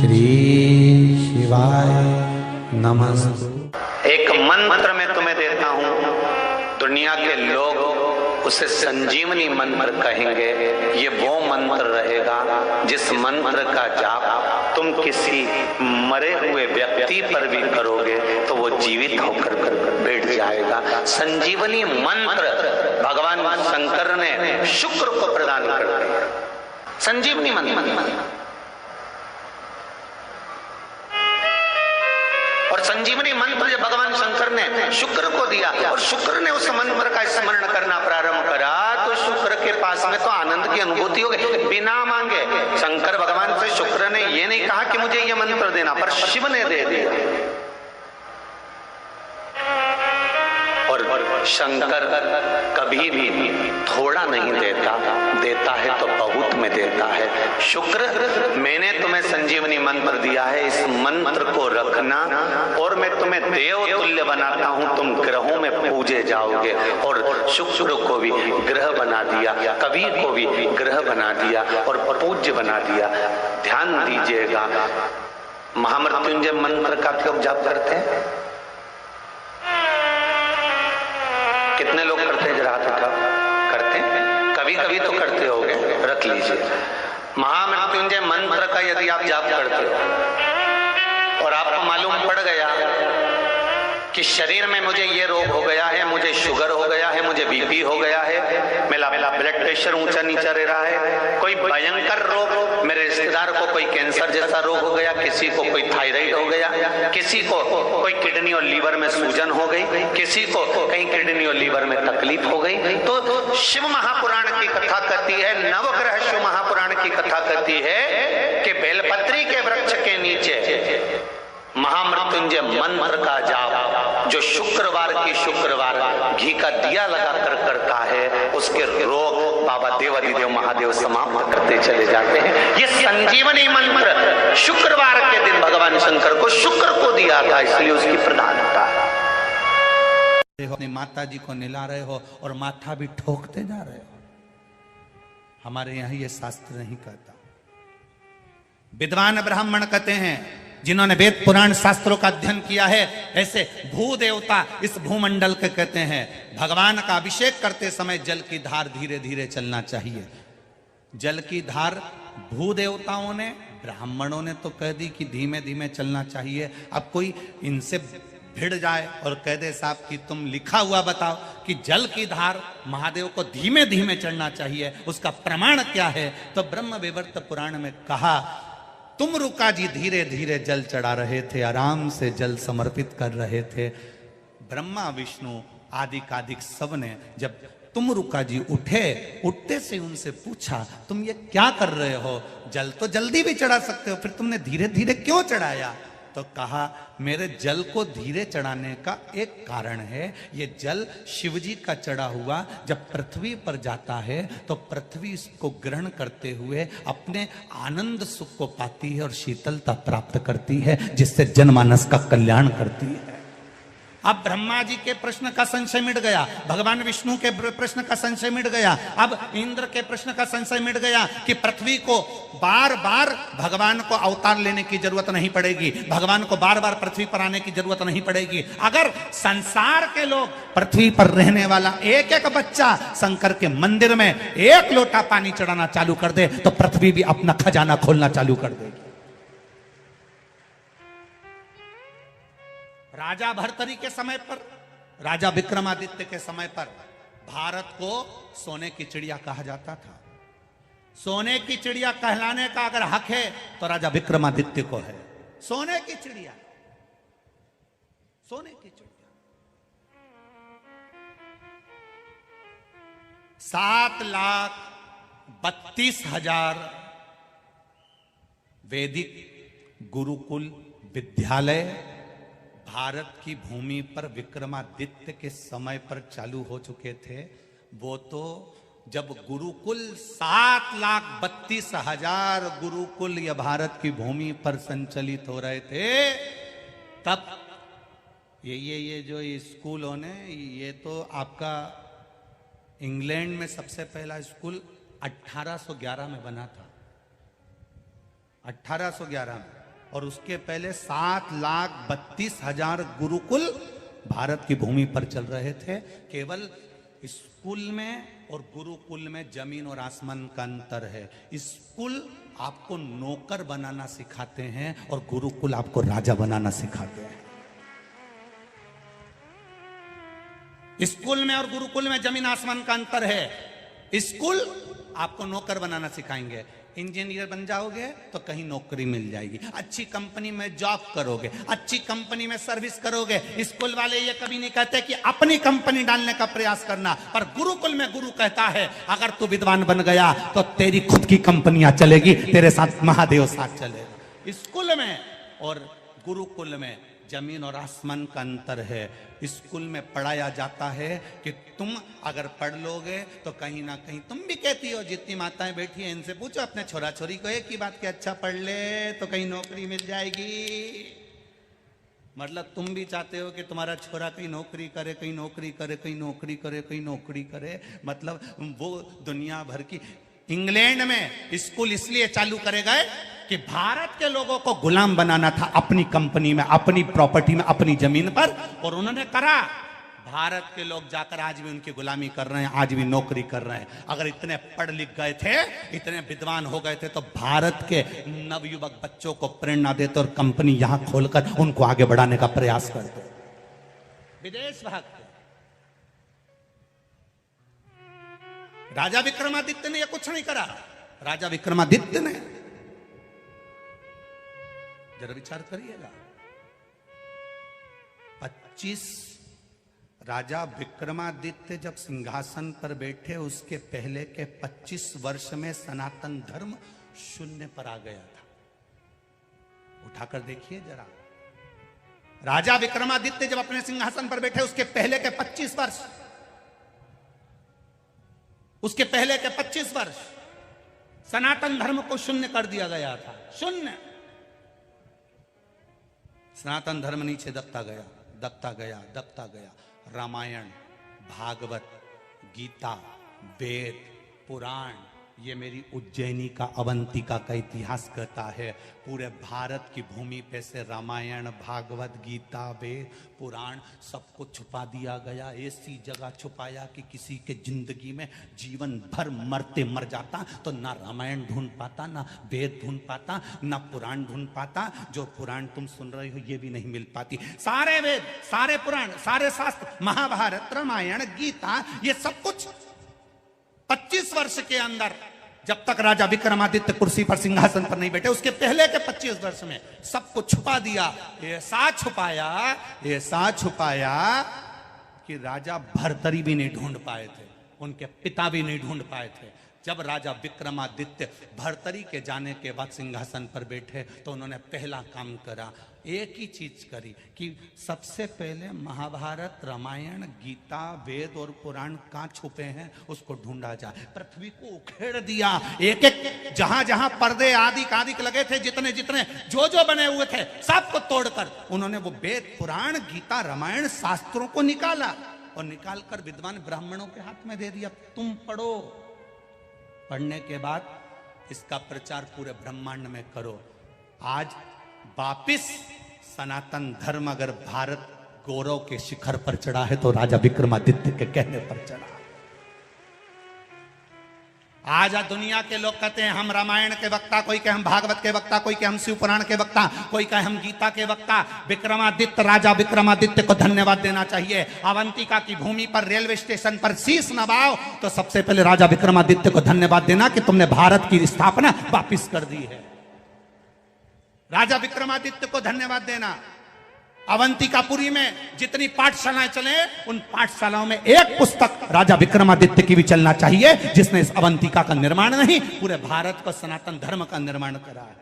श्री शिवाय नमः। एक मंत्र मैं तुम्हें देता हूं, दुनिया के लोग उसे संजीवनी मंत्र कहेंगे। ये वो मंत्र रहेगा जिस मंत्र का जाप तुम किसी मरे हुए व्यक्ति पर भी करोगे तो वो जीवित होकर बैठ जाएगा। संजीवनी मंत्र भगवान शंकर ने शुक्र को प्रदान कर दिया। संजीवनी मंत्र और संजीवनी मंत्र जब भगवान शंकर ने शुक्र को दिया और शुक्र ने उस मंत्र का स्मरण करना प्रारंभ करा तो शुक्र के पास में तो आनंद की अनुभूति हो गई बिना मांगे। शंकर भगवान से शुक्र ने ये नहीं कहा कि मुझे ये मंत्र देना, पर शिव ने दे दिया। और शंकर कभी भी थोड़ा नहीं देता, देता है तो बहुत में देता है। शुक्र, मैंने तुम्हें संजीवनी मंत्र दिया है, इस मंत्र को रखना और मैं तुम्हें देव तुल्य बनाता हूं, तुम ग्रहों में पूजे जाओगे। और शुक्र को भी ग्रह बना दिया, कबीर को भी ग्रह बना दिया और पूज्य बना दिया। ध्यान दीजिएगा, महामृत्युंजय मंत्र का क्यों जाप करते हैं? कितने लोग करते हैं? जरा हाथ उठाओ। करते हैं? कभी कभी तो करते होंगे, रख लीजिए। महामृत्युंजय मंत्र का यदि आप जाप करते हो और आपको मालूम पड़ गया कि शरीर में मुझे ये रोग हो गया है, मुझे शुगर हो गया है, मुझे बीपी हो गया है, मेरा ब्लड प्रेशर ऊंचा नीचा रह रहा है, कोई भयंकर रोग, मेरे रिश्तेदार को कोई कैंसर जैसा रोग हो गया, किसी को कोई थायराइड हो गया, किसी को कोई किडनी और लीवर में सूजन हो गई, किसी को कहीं किडनी और लीवर में तकलीफ हो गई, तो शिव महापुराण की कथा कहती है, नवग्रह शिव महापुराण की कथा कहती है कि बेलपत्री के वृक्ष के नीचे महामृत्युंजय मंत्र का जाप जो शुक्रवार की शुक्रवार घी का दिया लगाकर करता है, उसके रोग बाबा देवाधिदेव महादेव समाप्त करते चले जाते हैं। ये संजीवनी मंत्र शुक्रवार के दिन भगवान शंकर को शुक्र को दिया था, इसलिए उसकी प्रधानता है। अपनी माता जी को निला रहे हो और माथा भी ठोकते जा रहे हो। हमारे यहाँ ये शास्त्र नहीं कहता। विद्वान ब्राह्मण कहते हैं, जिन्होंने वेद पुराण शास्त्रों का अध्ययन किया है, ऐसे भू देवता इस भूमंडल के कहते हैं भगवान का अभिषेक करते समय जल की धार धीरे धीरे चलना चाहिए। जल की धार भू देवताओं ने, ब्राह्मणों ने तो कह दी कि धीमे धीमे चलना चाहिए। अब कोई इनसे भिड़ जाए और कह दे साहब कि तुम लिखा हुआ बताओ कि जल की धार महादेव को धीमे धीमे चढ़ना चाहिए, उसका प्रमाण क्या है? तो ब्रह्म विवर्त पुराण में कहा, तुम रुका जी धीरे धीरे जल चढ़ा रहे थे, आराम से जल समर्पित कर रहे थे। ब्रह्मा विष्णु आदि कादिक सब ने जब तुम रुका जी उठे, उठते से उनसे पूछा तुम ये क्या कर रहे हो? जल तो जल्दी भी चढ़ा सकते हो, फिर तुमने धीरे धीरे क्यों चढ़ाया? तो कहा मेरे जल को धीरे चढ़ाने का एक कारण है, ये जल शिवजी का चढ़ा हुआ जब पृथ्वी पर जाता है तो पृथ्वी इसको ग्रहण करते हुए अपने आनंद सुख को पाती है और शीतलता प्राप्त करती है, जिससे जनमानस का कल्याण करती है। अब ब्रह्मा जी के प्रश्न का संशय मिट गया, भगवान विष्णु के प्रश्न का संशय मिट गया, अब इंद्र के प्रश्न का संशय मिट गया कि पृथ्वी को बार बार भगवान को अवतार लेने की जरूरत नहीं पड़ेगी, भगवान को बार बार पृथ्वी पर आने की जरूरत नहीं पड़ेगी। अगर संसार के लोग, पृथ्वी पर रहने वाला एक एक बच्चा शंकर के मंदिर में एक लोटा पानी चढ़ाना चालू कर दे तो पृथ्वी भी अपना खजाना खोलना चालू कर देगी। राजा भर्तरी के समय पर, राजा विक्रमादित्य के समय पर भारत को सोने की चिड़िया कहा जाता था। सोने की चिड़िया कहलाने का अगर हक है तो राजा विक्रमादित्य को है। सोने की चिड़िया, सोने की चिड़िया। 7,32,000 वैदिक गुरुकुल विद्यालय भारत की भूमि पर विक्रमादित्य के समय पर चालू हो चुके थे। वो तो जब गुरुकुल 7,32,000 गुरुकुल या भारत की भूमि पर संचालित हो रहे थे, तब ये जो स्कूलों ने, ये तो आपका इंग्लैंड में सबसे पहला स्कूल 1811 में बना था। 1811 में और उसके पहले 7,32,000 गुरुकुल भारत की भूमि पर चल रहे थे। केवल स्कूल में और गुरुकुल में जमीन और आसमान का अंतर है। स्कूल आपको नौकर बनाना सिखाते हैं और गुरुकुल आपको राजा बनाना सिखाते हैं। स्कूल में और गुरुकुल में जमीन आसमान का अंतर है। स्कूल आपको नौकर बनाना सिखाएंगे, इंजीनियर बन जाओगे तो कहीं नौकरी मिल जाएगी, अच्छी कंपनी में जॉब करोगे, अच्छी कंपनी में सर्विस करोगे। स्कूल वाले ये कभी नहीं कहते कि अपनी कंपनी डालने का प्रयास करना, पर गुरुकुल में गुरु कहता है अगर तू विद्वान बन गया तो तेरी खुद की कंपनियां चलेगी, तेरे साथ महादेव साथ चलेगा। स्कूल में और गुरुकुल में जमीन और आसमान का अंतर है। स्कूल में पढ़ाया जाता है कि तुम अगर पढ़ लोगे तो कहीं ना कहीं, तुम भी कहती हो, जितनी माताएं बैठी हैं इनसे पूछो अपने छोरा छोरी को एक ही बात कि अच्छा पढ़ ले तो कहीं नौकरी मिल जाएगी। मतलब तुम भी चाहते हो कि तुम्हारा छोरा कहीं नौकरी करे, कहीं नौकरी करे, कहीं नौकरी करे, कहीं नौकरी करे। मतलब वो दुनिया भर की, इंग्लैंड में स्कूल इसलिए चालू करे गए कि भारत के लोगों को गुलाम बनाना था अपनी कंपनी में, अपनी प्रॉपर्टी में, अपनी जमीन पर, और उन्होंने करा। भारत के लोग जाकर आज भी उनकी गुलामी कर रहे हैं, आज भी नौकरी कर रहे हैं। अगर इतने पढ़ लिख गए थे, इतने विद्वान हो गए थे तो भारत के नवयुवक बच्चों को प्रेरणा देते और कंपनी यहां खोलकर उनको आगे बढ़ाने का प्रयास करते। विदेश भागते। राजा विक्रमादित्य ने यह कुछ नहीं करा। राजा विक्रमादित्य ने, जरा विचार करिएगा, 25 राजा विक्रमादित्य जब सिंहासन पर बैठे उसके पहले के 25 वर्ष में सनातन धर्म शून्य पर आ गया था। उठाकर देखिए जरा, राजा विक्रमादित्य जब अपने सिंहासन पर बैठे उसके पहले के 25 वर्ष, उसके पहले के 25 वर्ष सनातन धर्म को शून्य कर दिया गया था। शून्य। सनातन धर्म नीचे दबता गया, दबता गया, दबता गया। रामायण, भागवत, गीता, वेद, पुराण, ये मेरी उज्जैनी का, अवंतिका का इतिहास कहता है। पूरे भारत की भूमि पे से रामायण, भागवत, गीता, वेद, पुराण सबको छुपा दिया गया। ऐसी जगह छुपाया कि किसी के जिंदगी में जीवन भर मरते मर जाता तो ना रामायण ढूंढ पाता, ना वेद ढूंढ पाता, ना पुराण ढूंढ पाता। जो पुराण तुम सुन रहे हो ये भी नहीं मिल पाती। सारे वेद, सारे पुराण, सारे शास्त्र, महाभारत, रामायण, गीता, ये सब कुछ 25 वर्ष के अंदर, जब तक राजा विक्रमादित्य कुर्सी पर, सिंहासन पर नहीं बैठे, उसके पहले के 25 वर्ष में सबको छुपा दिया। ऐसा छुपाया, ऐसा छुपाया कि राजा भर्तरी भी नहीं ढूंढ पाए थे, उनके पिता भी नहीं ढूंढ पाए थे। जब राजा विक्रमादित्य भर्तरी के जाने के बाद सिंहासन पर बैठे तो उन्होंने पहला काम करा, एक ही चीज करी कि सबसे पहले महाभारत, रामायण, गीता, वेद और पुराण कहाँ छुपे हैं उसको ढूंढा जाए। पृथ्वी को उखेड़ दिया, एक एक जहां जहां पर्दे आदि कादिक लगे थे, जितने जितने जो जो बने हुए थे सबको तोड़कर उन्होंने वो वेद, पुराण, गीता, रामायण, शास्त्रों को निकाला और निकालकर विद्वान ब्राह्मणों के हाथ में दे दिया, तुम पढ़ो। पढ़ने के बाद इसका प्रचार पूरे ब्रह्मांड में करो। आज वापिस सनातन धर्म अगर भारत गौरव के शिखर पर चढ़ा है तो राजा विक्रमादित्य के कहने पर चढ़ा। आज दुनिया के लोग कहते हैं हम रामायण के वक्ता, कोई कहे हम भागवत के वक्ता, कोई कहे हम शिव पुराण के वक्ता, कोई कहे हम गीता के वक्ता। विक्रमादित्य, राजा विक्रमादित्य को धन्यवाद देना चाहिए। अवंतिका की भूमि पर रेलवे स्टेशन पर शीश नवाओ तो सबसे पहले राजा विक्रमादित्य को धन्यवाद देना कि तुमने भारत की स्थापना वापिस कर दी है। राजा विक्रमादित्य को धन्यवाद देना। अवंतिकापुरी में जितनी पाठशालाएं चले उन पाठशालाओं में एक पुस्तक राजा विक्रमादित्य की भी चलना चाहिए, जिसने इस अवंतिका का निर्माण नहीं पूरे भारत को सनातन धर्म का निर्माण करा है।